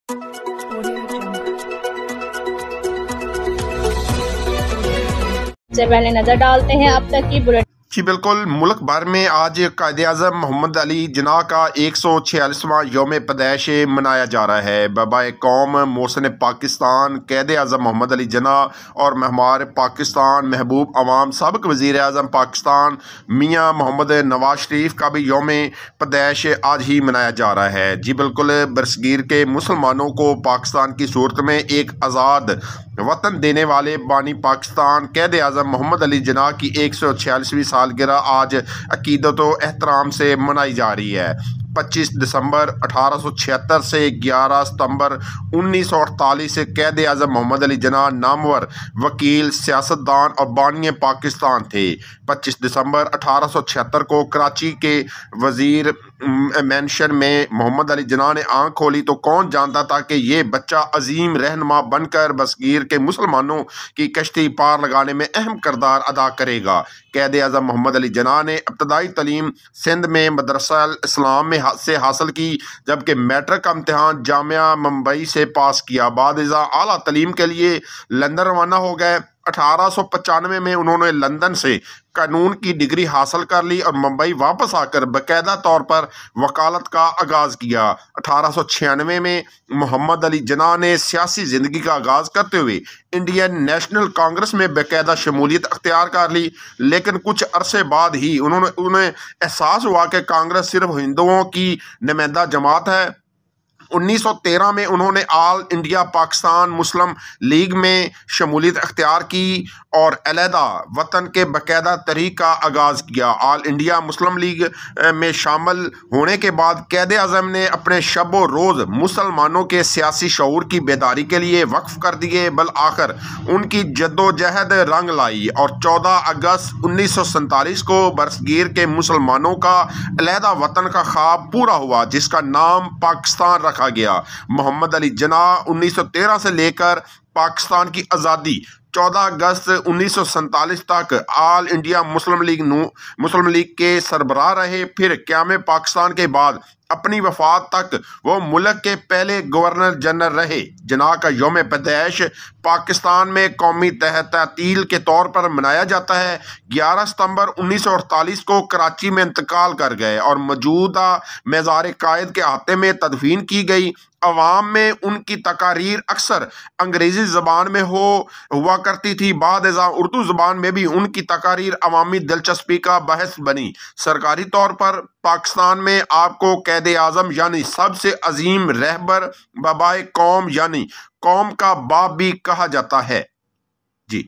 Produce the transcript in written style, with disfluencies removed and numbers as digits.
سے پہلے نظر ڈالتے ہیں اب تک کی بلٹ۔ جی بالکل، ملک بھر میں آج قائد اعظم محمد علی جناح کا 146واں یوم پیدائش منایا جا رہا ہے۔ بابائے قوم، محسن پاکستان، قائد اعظم محمد علی جناح اور معمار پاکستان، محبوب عوام، سابق وزیر اعظم پاکستان میاں محمد نواز شریف کا بھی یوم پیدائش آج ہی منایا جا رہا ہے۔ جی بالکل، برصغیر کے مسلمانوں کو پاکستان کی صورت میں ایک آزاد وطن دینے والے بانی پاکستان قائد اعظم محمد علی جناح کی 146ویں سالگرہ آج عقیدت و احترام سے منائی جا رہی ہے۔ 25 دسمبر 1876 سے 11 ستمبر 1948 سے قائد اعظم محمد علی جناح نامور وکیل، سیاستدان اور بانی پاکستان تھے۔ 25 دسمبر 1876 کو کراچی کے وزیر مینشن میں محمد علی جناح نے آنکھ کھولی تو کون جانتا تھا کہ یہ بچہ عظیم رہنما بن کر برصغیر کے مسلمانوں کی کشتی پار لگانے میں اہم کردار ادا کرے گا۔ قائد اعظم محمد علی جناح نے ابتدائی تعلیم سندھ میں مدرسہ اسلام میں سے حاصل کی، جبکہ میٹرک کا امتحان جامعہ ممبئی سے پاس کیا۔ بعد ازاں اعلیٰ تعلیم کے لیے لندن روانہ ہو گئے۔ 1895 میں انہوں نے لندن سے قانون کی ڈگری حاصل کر لی اور ممبئی واپس آ کر باقاعدہ طور پر وکالت کا آغاز کیا۔ 1896 میں محمد علی جناح نے سیاسی زندگی کا آغاز کرتے ہوئے انڈین نیشنل کانگریس میں باقاعدہ شمولیت اختیار کر لی، لیکن کچھ عرصے بعد ہی انہیں احساس ہوا کہ کانگریس صرف ہندوؤں کی نمائندہ جماعت ہے۔ 1913 میں انہوں نے آل انڈیا پاکستان مسلم لیگ میں شمولیت اختیار کی اور علیحدہ وطن کے باقاعدہ تحریک کا آغاز کیا۔ آل انڈیا مسلم لیگ میں شامل ہونے کے بعد قائد اعظم نے اپنے شب و روز مسلمانوں کے سیاسی شعور کی بیداری کے لیے وقف کر دیے۔ بالآخر ان کی جدوجہد رنگ لائی اور 14 اگست 1947 کو برصغیر کے مسلمانوں کا علیحدہ وطن کا خواب پورا ہوا، جس کا نام پاکستان رکھا گیا۔ محمد علی جناح 1913 سے لے کر پاکستان کی آزادی 14 اگست 1947 تک آل انڈیا مسلم لیگ کے سربراہ رہے۔ پھر قیام پاکستان کے بعد اپنی وفات تک وہ ملک کے پہلے گورنر جنرل رہے۔ جناح کا یوم پیدائش پاکستان میں قومی تعطیل کے طور پر منایا جاتا ہے۔ 11 ستمبر 1948 کو کراچی میں انتقال کر گئے اور موجودہ مزار قائد کے احاطے میں تدفین کی گئی۔ عوام میں ان کی تقاریر اکثر انگریزی زبان میں ہوا کرتی تھی، بعد ازاں اردو زبان میں بھی ان کی تقاریر عوامی دلچسپی کا باعث بنی۔ سرکاری طور پر پاکستان میں آپ کو قائد اعظم یعنی سب سے عظیم رہبر، بابائے قوم یعنی قوم کا باپ بھی کہا جاتا ہے۔ جی